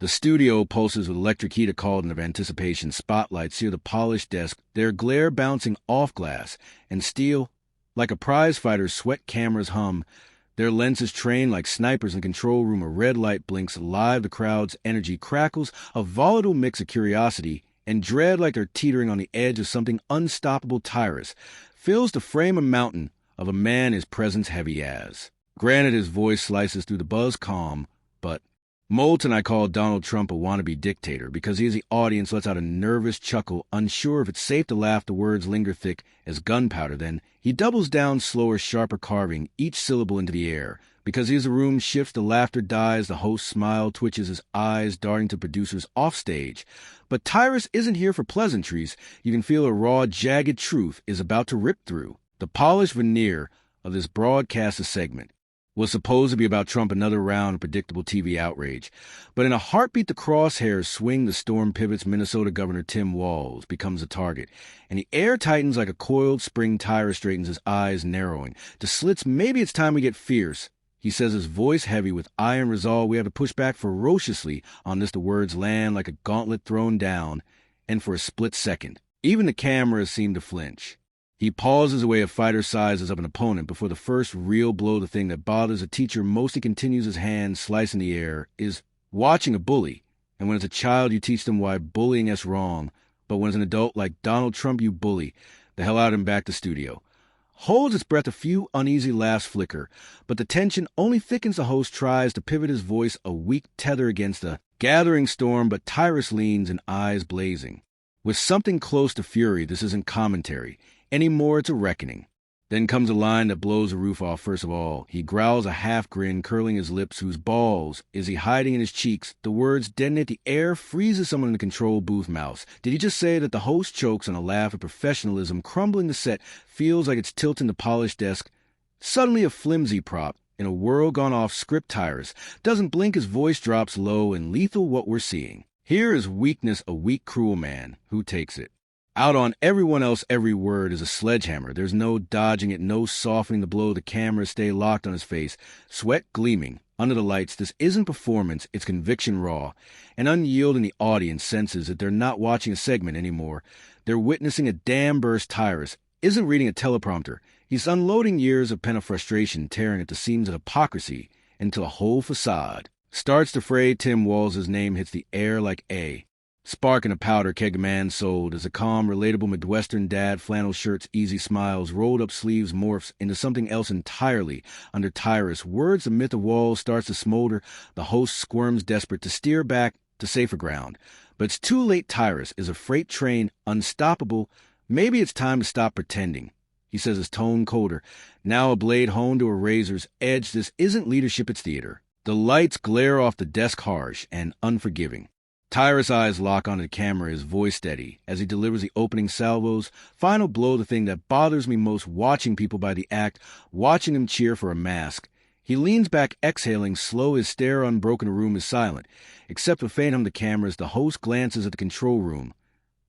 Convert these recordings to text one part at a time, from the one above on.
The studio pulses with electric heat cauldron of anticipation. Spotlights sear the polished desk, their glare bouncing off glass and steel. Like a prize fighter's sweat cameras hum. Their lenses train like snipers in control room. A red light blinks live. The crowd's energy crackles, a volatile mix of curiosity and dread, like they're teetering on the edge of something unstoppable. Tyrus fills to frame a mountain of a man his presence heavy as. Granted, his voice slices through the buzz calm, but Moulton, I call Donald Trump a wannabe dictator because he, as the audience, lets out a nervous chuckle, unsure if it's safe to laugh. The words linger thick as gunpowder. Then he doubles down, slower, sharper, carving each syllable into the air. Because as the room shifts, the laughter dies. The host's smile twitches, his eyes darting to producers offstage. But Tyrus isn't here for pleasantries. You can feel a raw, jagged truth is about to rip through. The polished veneer of this broadcast segment was supposed to be about Trump, another round of predictable TV outrage. But in a heartbeat, the crosshairs swing, the storm pivots. Minnesota Governor Tim Walz becomes a target, and the air tightens like a coiled spring. Tyrus straightens, his eyes narrowing to slits. Maybe it's time we get fierce, he says, his voice heavy with iron resolve. We have to push back ferociously on this. The words land like a gauntlet thrown down, and for a split second, even the cameras seem to flinch. He pauses the way a fighter sizes up an opponent before the first real blow. The thing that bothers a teacher most, he continues, his hand slicing the air, is watching a bully. And when as a child you teach them why bullying is wrong, but when as an adult like Donald Trump you bully the hell out of him. Back to studio. Holds its breath, a few uneasy laughs flicker, but the tension only thickens. The host tries to pivot his voice, a weak tether against the gathering storm, but Tyrus leans, and eyes blazing with something close to fury. This isn't commentary anymore, it's a reckoning. Then comes a line that blows the roof off. First of all, he growls, a half grin curling his lips. Whose balls is he hiding in his cheeks? The words detonate. The air freezes. Someone in the control booth mouths. Did he just say that? The host chokes on a laugh of professionalism. Crumbling the set feels like it's tilting the polished desk. Suddenly a flimsy prop in a world gone off script. Tyrus doesn't blink. His voice drops low and lethal. What we're seeing here is weakness, a weak, cruel man who takes it out on everyone else. Every word is a sledgehammer. There's no dodging it, no softening the blow. The cameras stay locked on his face, sweat gleaming under the lights. This isn't performance, it's conviction raw. And unyielding, the audience senses that they're not watching a segment anymore. They're witnessing a dam burst. Tyrus isn't reading a teleprompter. He's unloading years of pent-up frustration, tearing at the seams of hypocrisy until a whole facade starts to fray. Tim Walz's name hits the air like a spark in a powder keg. A man sold as a calm, relatable Midwestern dad. Flannel shirts, easy smiles, rolled up sleeves morphs into something else entirely under Tyrus. Words, the myth of Walz starts to smolder. The host squirms, desperate to steer back to safer ground. But it's too late. Tyrus is a freight train, unstoppable. Maybe it's time to stop pretending, he says, his tone colder. Now a blade honed to a razor's edge. This isn't leadership, it's theater. The lights glare off the desk, harsh and unforgiving. Tyrus' eyes lock onto the camera, his voice steady, as he delivers the opening salvos. Final blow, the thing that bothers me most, watching people by the act, watching them cheer for a mask. He leans back, exhaling, slow. His stare unbroken. The room is silent. Except for faint hum the cameras, the host glances at the control room,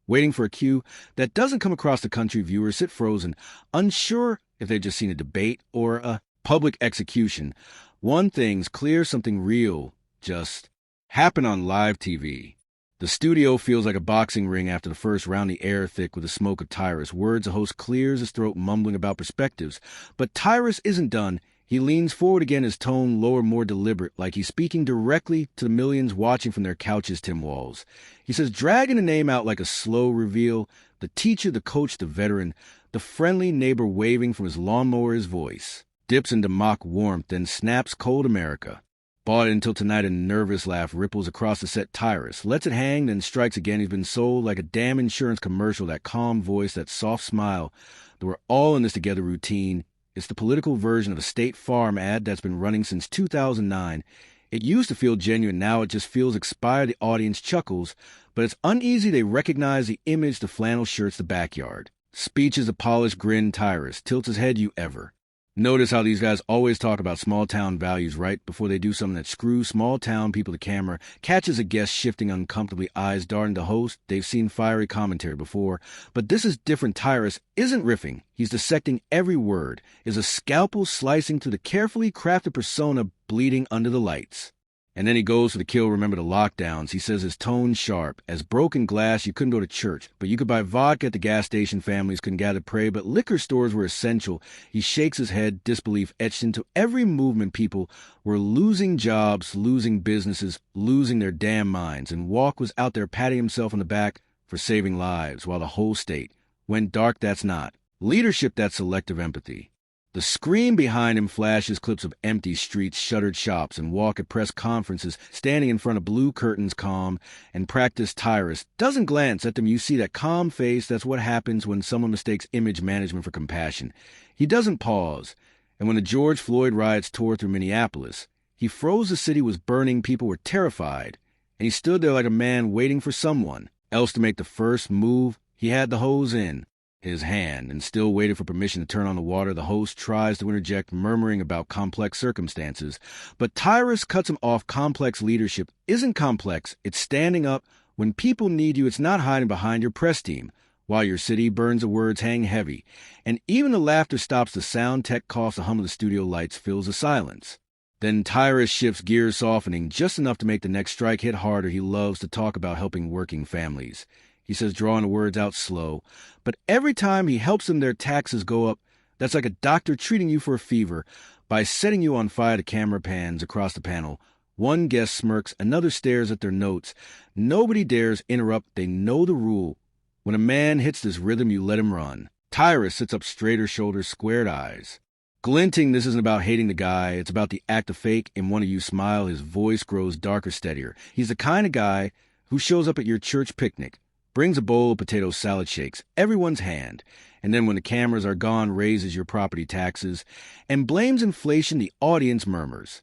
waiting for a cue that doesn't come across. The country viewers sit frozen, unsure if they've just seen a debate or a public execution. One thing's clear, something real just happened on live TV. The studio feels like a boxing ring after the first round, the air thick with the smoke of Tyrus. Words, the host clears his throat, mumbling about perspectives. But Tyrus isn't done. He leans forward again, his tone lower, more deliberate, like he's speaking directly to the millions watching from their couches. Tim Walz. He says, dragging a name out like a slow reveal. The teacher, the coach, the veteran, the friendly neighbor waving from his lawnmower. His voice dips into mock warmth, then snaps cold America. Bought it until tonight. A nervous laugh ripples across the set. Tyrus lets it hang, then strikes again. He's been sold like a damn insurance commercial. That calm voice, that soft smile. That we're all in this together routine. It's the political version of a State Farm ad that's been running since 2009. It used to feel genuine. Now it just feels expired. The audience chuckles, but it's uneasy. They recognize the image, the flannel shirts, the backyard. Speech is a polished grin. Tyrus tilts his head. You ever notice how these guys always talk about small-town values right before they do something that screws small-town people? The camera catches a guest shifting uncomfortably, eyes darting the host. They've seen fiery commentary before, but this is different. Tyrus isn't riffing. He's dissecting every word, is a scalpel slicing through the carefully crafted persona bleeding under the lights. And then he goes for the kill, remember the lockdowns. He says his tone sharp. As broken glass, you couldn't go to church, but you could buy vodka at the gas station. Families couldn't gather pray, but liquor stores were essential. He shakes his head, disbelief etched into every movement. People were losing jobs, losing businesses, losing their damn minds. And Walk was out there patting himself on the back for saving lives, while the whole state went dark. That's not leadership, that's selective empathy. The screen behind him flashes clips of empty streets, shuttered shops, and Walk at press conferences, standing in front of blue curtains, calm and practiced. Tyrus doesn't glance at them. You see that calm face. That's what happens when someone mistakes image management for compassion. He doesn't pause. And when the George Floyd riots tore through Minneapolis, he froze. The city was burning. People were terrified. And he stood there like a man waiting for someone else to make the first move. He had the hose in his hand and still waited for permission to turn on the water. The host tries to interject, murmuring about complex circumstances, but Tyrus cuts him off. Complex leadership isn't complex. It's standing up when people need you. It's not hiding behind your press team while your city burns. The words hang heavy, and even the laughter stops. The sound tech coughs. The hum of the studio lights fills the silence. Then Tyrus shifts gears, softening just enough to make the next strike hit harder. He loves to talk about helping working families. He says, drawing the words out slow. But every time he helps them, their taxes go up. That's like a doctor treating you for a fever. By setting you on fire, the camera pans across the panel. One guest smirks, another stares at their notes. Nobody dares interrupt. They know the rule. When a man hits this rhythm, you let him run. Tyrus sits up straighter, shoulders, squared eyes. Glinting, this isn't about hating the guy. It's about the act of fake. And one of you smile, his voice grows darker, steadier. He's the kind of guy who shows up at your church picnic, brings a bowl of potato salad, shakes everyone's hand, and then when the cameras are gone, raises your property taxes and blames inflation. The audience murmurs.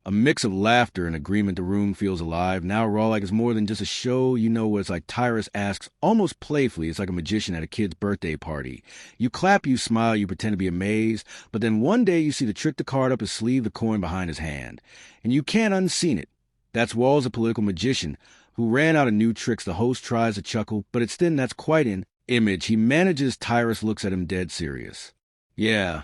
A mix of laughter and agreement. The room feels alive. Now raw, like it's more than just a show. You know what it's like. Tyrus asks, almost playfully. It's like a magician at a kid's birthday party. You clap, you smile, you pretend to be amazed, but then one day you see the trick, the card up his sleeve, the coin behind his hand, and you can't unseen it. That's Walz, a political magician who ran out of new tricks. The host tries to chuckle, but it's thin. That's quite in image. He manages. Tyrus looks at him dead serious. Yeah,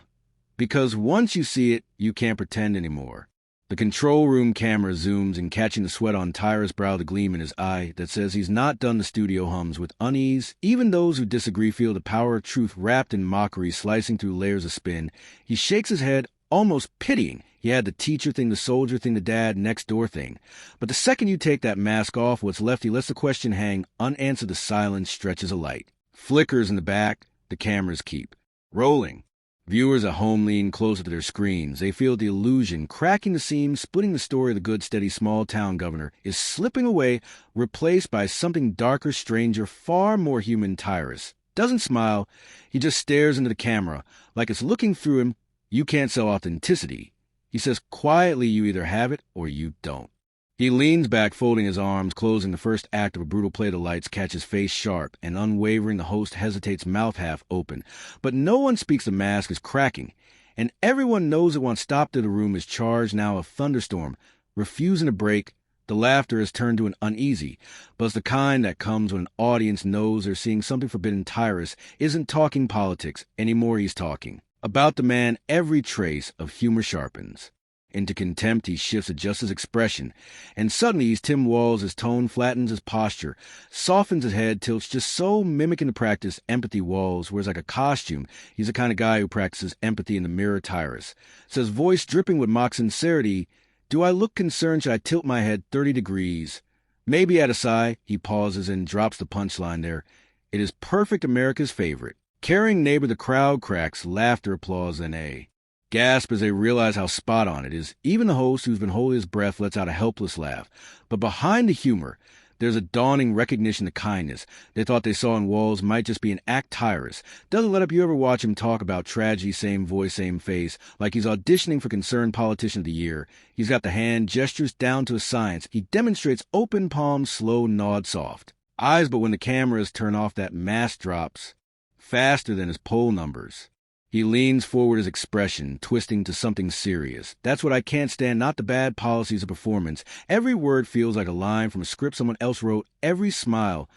because once you see it, you can't pretend anymore. The control room camera zooms in, catching the sweat on Tyrus' brow, the gleam in his eye that says he's not done. The studio hums with unease. Even those who disagree feel the power of truth wrapped in mockery, slicing through layers of spin. He shakes his head, almost pitying. He had the teacher thing, the soldier thing, the dad next door thing. But the second you take that mask off, what's left, he lets the question hang unanswered. The silence stretches a light. Flickers in the back. The cameras keep rolling. Viewers at home lean closer to their screens. They feel the illusion cracking the seams, splitting. The story of the good, steady, small-town governor is slipping away, replaced by something darker, stranger, far more human. Tyrus doesn't smile. He just stares into the camera like it's looking through him. You can't sell authenticity. He says quietly, you either have it or you don't. He leans back, folding his arms, closing. The first act of a brutal play. The lights catch his face sharp and unwavering. The host hesitates, mouth half open. But no one speaks. The mask is cracking, and everyone knows it won't stop till the room is charged. Now a thunderstorm, refusing to break. The laughter has turned to an uneasy, but it's the kind that comes when an audience knows they're seeing something forbidden. Tyrus isn't talking politics anymore. He's talking about the man every trace of humor sharpens into contempt. He shifts, adjusts his expression, and suddenly he's Tim Walz. His tone flattens, his posture softens, his head tilts, just so mimicking the practice. Empathy. Walz wears like a costume. He's the kind of guy who practices empathy in the mirror. Tyrus says, voice dripping with mock sincerity, do I look concerned? Should I tilt my head 30 degrees? Maybe. At a sigh, he pauses and drops the punchline there. It is perfect. America's favorite. Caring neighbor. The crowd cracks. Laughter, applause, and a gasp as they realize how spot on it is. Even the host, who's been holding his breath, lets out a helpless laugh. But behind the humor, there's a dawning recognition of kindness they thought they saw in Walz might just be an act. Tyrus doesn't let up. You ever watch him talk about tragedy, same voice, same face, like he's auditioning for Concerned Politician of the Year. He's got the hand gestures down to a science. He demonstrates open palms, slow nod, soft eyes, but when the cameras turn off, that mask drops faster than his poll numbers. He leans forward, his expression twisting to something serious. That's what I can't stand, not the bad policies of performance. Every word feels like a line from a script someone else wrote. Every smile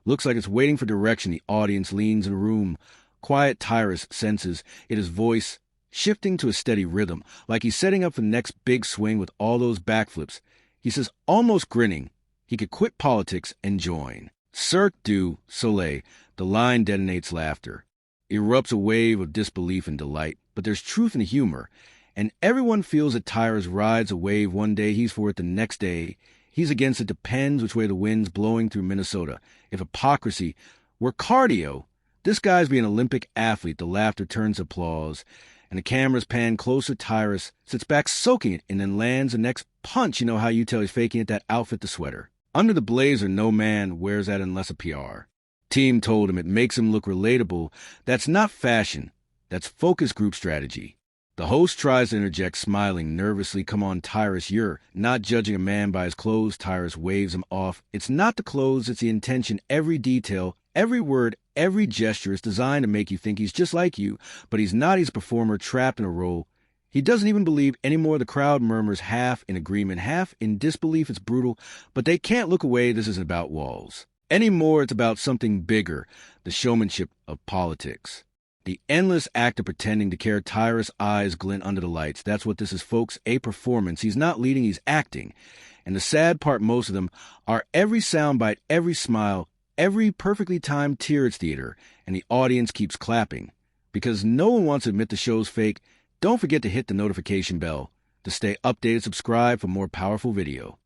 looks like it's waiting for direction. The audience leans in a room. Quiet. Tyrus senses it, his voice shifting to a steady rhythm, like he's setting up for the next big swing with all those backflips. He says, almost grinning, he could quit politics and join. Cirque du Soleil, the line detonates laughter. Erupts a wave of disbelief and delight, but there's truth in the humor, and everyone feels that Tyrus rides a wave one day, he's for it the next day. He's against it depends which way the wind's blowing through Minnesota. If hypocrisy were cardio, this guy's being an Olympic athlete. The laughter turns applause, and the cameras pan closer. Tyrus sits back soaking it and then lands the next punch. You know how you tell he's faking it, that outfit, the sweater. Under the blazer, no man wears that unless a PR. Team told him it makes him look relatable. That's not fashion. That's focus group strategy. The host tries to interject, smiling nervously. Come on, Tyrus, you're not judging a man by his clothes. Tyrus waves him off. It's not the clothes, it's the intention. Every detail, every word, every gesture is designed to make you think he's just like you, but he's not. He's a performer trapped in a role. He doesn't even believe anymore. The crowd murmurs, half in agreement, half in disbelief. It's brutal, but they can't look away. This isn't about Walz. Anymore, it's about something bigger, the showmanship of politics. The endless act of pretending to care. Tyrus' eyes glint under the lights. That's what this is, folks, a performance. He's not leading, he's acting. And the sad part, most of them, are every soundbite, every smile, every perfectly timed tear. It's theater, and the audience keeps clapping. Because no one wants to admit the show's fake, don't forget to hit the notification bell to stay updated. Subscribe for more powerful video.